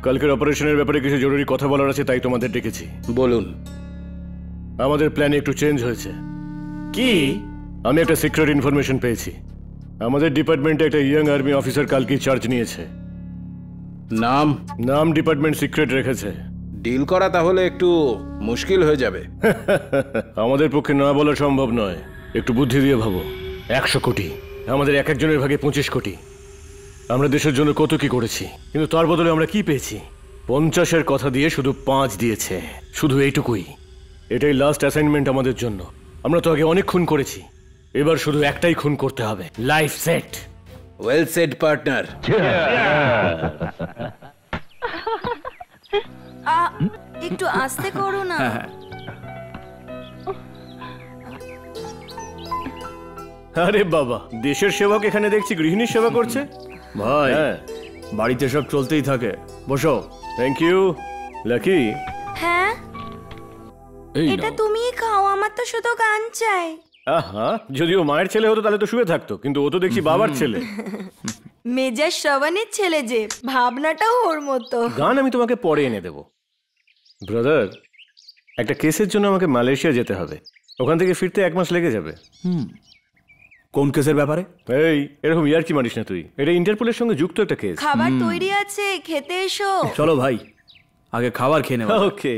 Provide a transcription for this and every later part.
কালকের অপারেশনের ব্যাপারে কিছু জরুরি কথা বলার আছে, তাই তোমাদের ডেকেছি। বলুন। আমাদের প্ল্যান একটু চেঞ্জ হয়েছে। কি? আমি একটা সিক্রেট ইনফরমেশন পেয়েছি। আমাদের ডিপার্টমেন্টে একটা ইয়াং আর্মি অফিসার কালকেই চার্জ নিয়েছে। নাম ডিপার্টমেন্ট সিক্রেট রেখেছে। ডিল করা তাহলে একটু মুশকিল হয়ে যাবে। আমাদের পক্ষে না বলা সম্ভব নয়। একটু বুদ্ধি দিয়ে ভাবো। 100 কোটি, আমাদের এক একজনের ভাগে 25 কোটি। আমরা দেশের জন্য কত কি করেছি, কিন্তু তার বদলে আমরা কি পেয়েছি? 50-এর কথা দিয়ে শুধু 5 দিয়েছে, শুধু এইটুকুই। এটাই লাস্ট অ্যাসাইনমেন্ট আমাদের জন্য। আমরা তো আগে অনেক খুন করেছি, এবার শুধু একটাই খুন করতে হবে। Life set. Well said partner. একটু আস্তে করো না। আরে বাবা, দেশের সেবক এখানে দেখছি গৃহিণীর সেবা করছে। ভাই বাড়িতে সব চলতেই থাকে, বসো। Thank you Lucky. হ্যাঁ, এটা তুমিই খাও, আমার তো শুধু গান চাই। আহা, যদিও মায়ের ছেলে হতো তাহলে তো শুয়ে থাকতো, কিন্তু ও তো দেখছি বাবার ছেলে। মেজাজ শ্রবণের ছেলে, যে ভাবনাটাও ওর মতো। গান আমি তোমাকে পরে এনে দেবো। ব্রাদার, একটা কেসের জন্য আমাকে মালয়েশিয়া যেতে হবে। ওখান থেকে ফিরতে 1 মাস লেগে যাবে। কোন কেসের ব্যাপারে? এই এরকম ইয়ার্কি মারিস না তুই। এটা ইন্টারপোলের সঙ্গে যুক্ত একটা কেস। খাবার তৈরি আছে, খেতে এসো। চলো ভাই, আগে খাবার খেয়ে নেব। ওকে।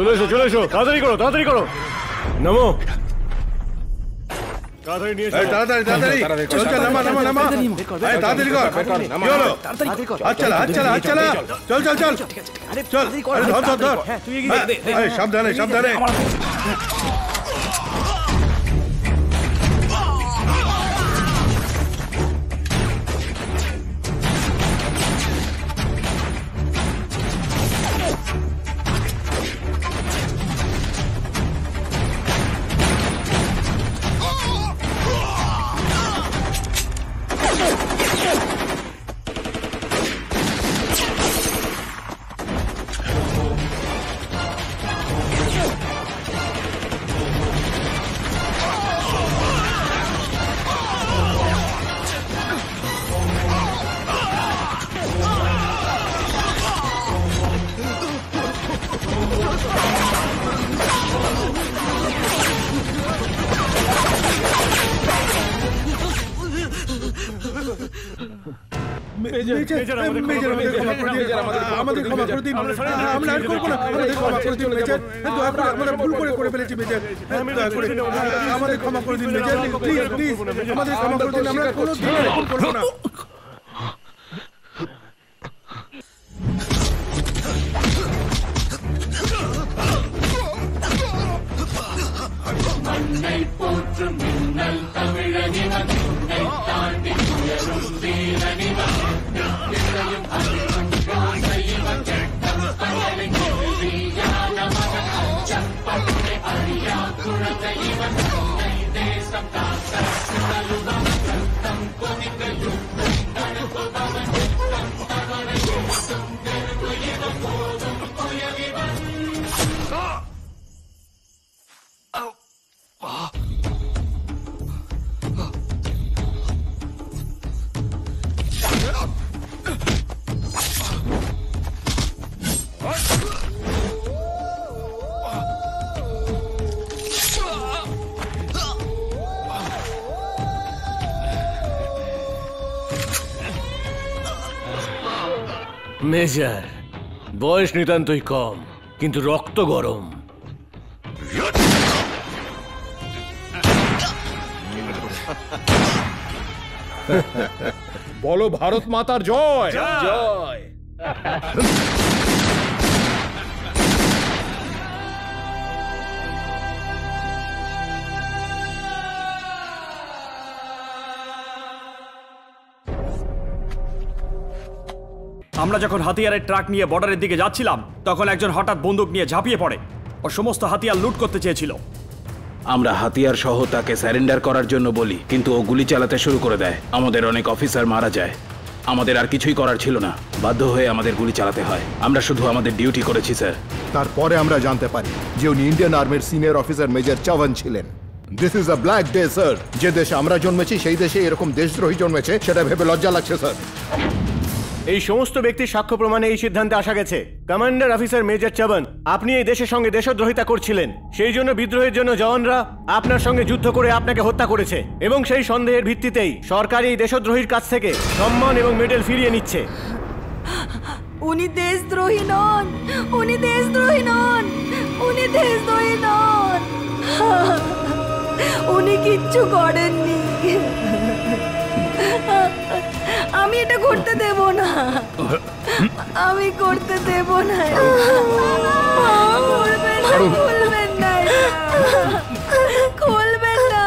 চলে এসো, চলে এসো, তাড়াতাড়ি করো, তাড়াতাড়ি করো। নামো, তাড়াতাড়ি নিয়ে এসো। তাড়াতাড়ি তাড়াতাড়ি চল চল, নামা নামা নামা, এই তাড়াতাড়ি কর। কি হলো? আচ্ছা আচ্ছা আচ্ছা, চল চল চল চল। আরে ধর ধর ধর, এই সাবধানে সাবধানে। আমাদের ক্ষমা করে দিন, আমরা আর করবো না। আমাদের ক্ষমা করে দিন মেজর, আমরা ভুল করে ফেলেছি মেজর। আমাদের ক্ষমা করে দিন মেজর, প্লিজ প্লিজ আমাদের ক্ষমা করে দিন। আমরা কোনো দিন এরকম করবো না। মেজর, বয়স নিতান্তই কম, কিন্তু রক্ত গরম। বলো ভারত মাতার জয় জয়। আমরা যখন হাতিয়ারের ট্রাক নিয়ে বর্ডারের দিকে যাচ্ছিলাম, তখন একজন হঠাৎ বন্দুক নিয়ে ঝাঁপিয়ে পড়ে। ও সমস্ত হাতিয়ার লুট করতে চেয়েছিল। আমরা হাতিয়ার সহ তাকে স্যারেন্ডার করার জন্য বলি, কিন্তু ও গুলি চালাতে শুরু করে দেয়। আমাদের অনেক অফিসার মারা যায়। আমাদের আর কিছুই করার ছিল না, বাধ্য হয়ে আমাদের গুলি চালাতে হয়। আমরা শুধু আমাদের ডিউটি করেছি স্যার। তারপরে আমরা জানতে পারি যে উনি ইন্ডিয়ান আর্মির সিনিয়র অফিসার মেজর চাওয়ান ছিলেন। This is a black day sir. যে দেশে আমরা জন্মেছি সেই দেশে এরকম দেশদ্রোহী জন্মেছে, সেটা ভেবে লজ্জা লাগছে স্যার। এই সমস্ত ব্যক্তির সাক্ষ্য প্রমাণে এই সিদ্ধান্তে আসা গেছে, কমান্ডার অফিসার মেজর চাবান, আপনি এই দেশের সঙ্গে দেশদ্রোহিতা করছিলেন। সেই জন্য বিদ্রোহের জন্য জওয়ানরা আপনার সঙ্গে যুদ্ধ করে আপনাকে হত্যা করেছে, এবং সেই সন্দেহের ভিত্তিতেই সরকার এই দেশদ্রোহীর কাছ থেকে সম্মান এবং মেডেল ফিরিয়ে নিচ্ছে। উনি দেশদ্রোহী নন, উনি দেশদ্রোহী নন, উনি দেশদ্রোহী নন। উনি কিচ্ছু করেননি। আমি এটা করতে দেব না, আমি করতে দেব না। খুলবেন না, খুলবেন না, খুলবেন না।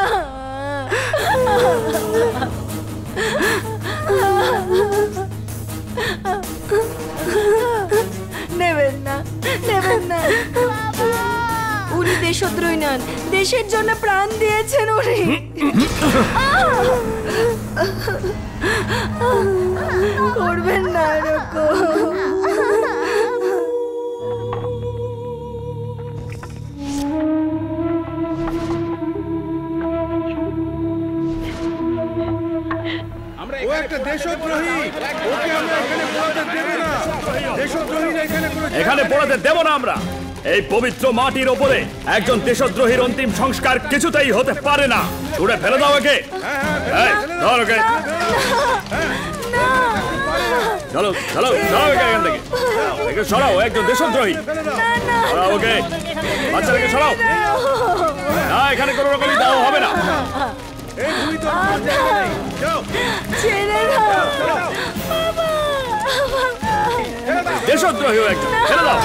নেবেন না, নেবেন না। উনি দেশদ্রোহী নন, দেশের জন্য প্রাণ দিয়েছেন উনি। করবেন না এরকম। ও একটা দেশদ্রোহী, ওকে আমরা এখানে পড়াতে দেব না। দেশদ্রোহীরা এখানে পড়াতে দেব না আমরা। এই পবিত্র মাটির ওপরে একজন দেশদ্রোহীর অন্তিম সংস্কার কিছুতেই হতে পারে না। ছুড়ে ফেলে দাও একে। ধর ওকে, চলো চলো, সরাও একে এখান থেকে। একে সরাও, একজন দেশদ্রোহী। সরাও ওকে, বাচ্চাটাকে সরাও। না, এখানে কোনো রকমই দাও হবে না। দেশদ্রোহী একজন, ছেড়ে দাও।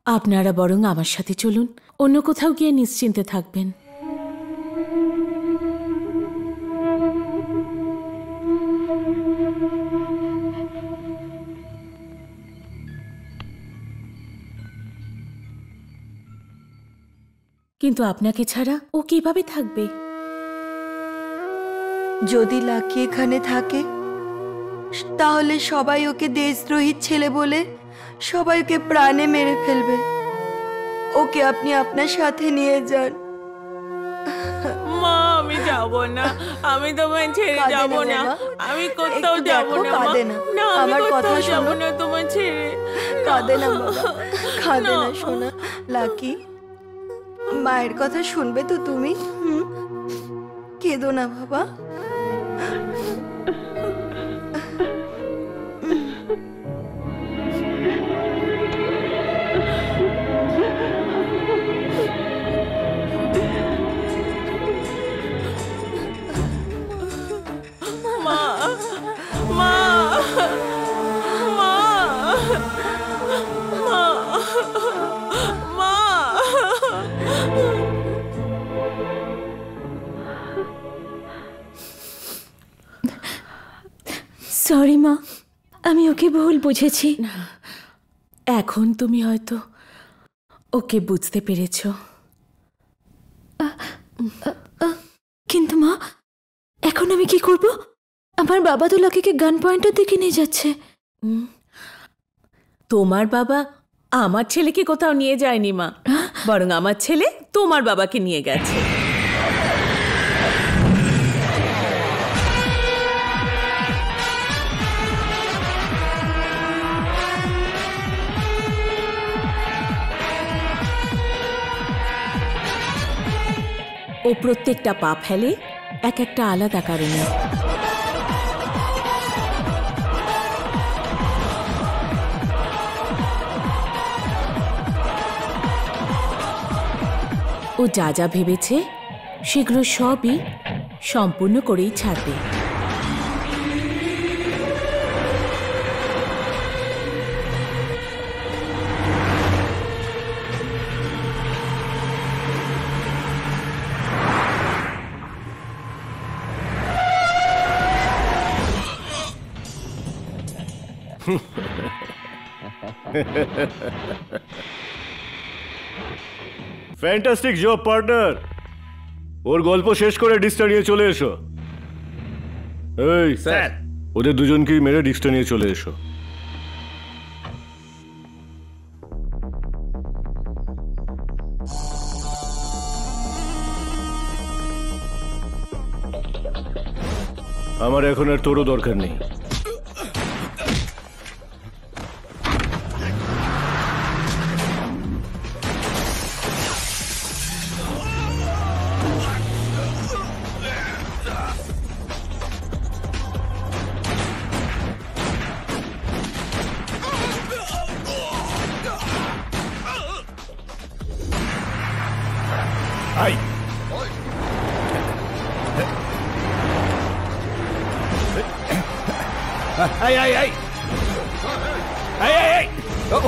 আপনারা বরং আমার সাথে চলুন, অন্য কোথাও গিয়ে নিশ্চিন্তে থাকবেন। কিন্তু আপনাকে ছাড়া ও কিভাবে থাকবে? যদি লাকি এখানে থাকে তাহলে সবাই ওকে দেশদ্রোহীর ছেলে বলে সবাই ওকে প্রাণে মেরে ফেলবে। ওকে আপনি আপনার সাথে নিয়ে যান। মা, আমি যাব না, আমি তোমায় ছেড়ে যাব না, আমি কোথাও যাব না। কাঁদে না, আমার কথা শোনো না, তোমায় ছেড়ে কাঁদে না বাবা, কাঁদে না সোনা। লাকি, মায়ের কথা শুনবে তো তুমি? কেঁদো না বাবা। সরি মা, আমি ওকে ভুল বুঝেছি। এখন তুমি হয়তো ওকে বুঝতে পেরেছ। কিন্তু মা, এখন আমি কি করব? আমার বাবা তো লাকিকে গান পয়েন্টের দিকে নিয়ে যাচ্ছে। তোমার বাবা আমার ছেলেকে কোথাও নিয়ে যায়নি মা, বরং আমার ছেলে তোমার বাবাকে নিয়ে গেছে। ও প্রত্যেকটা পা ফেলে এক একটা আলাদা কারণে। ও যা যা ভেবেছে সেগুলো সবই সম্পূর্ণ করেই ছাড়বে। Fantastic job partner. ওর গল্প শেষ করে ডিস্কটা নিয়ে চলে এসো। এই স্যার। ওদের দুজনকেই মেরে ডিস্কটা নিয়ে চলে এসো। আমার এখন আর তোরও দরকার নেই। আই আই আই আই আই আই আই ও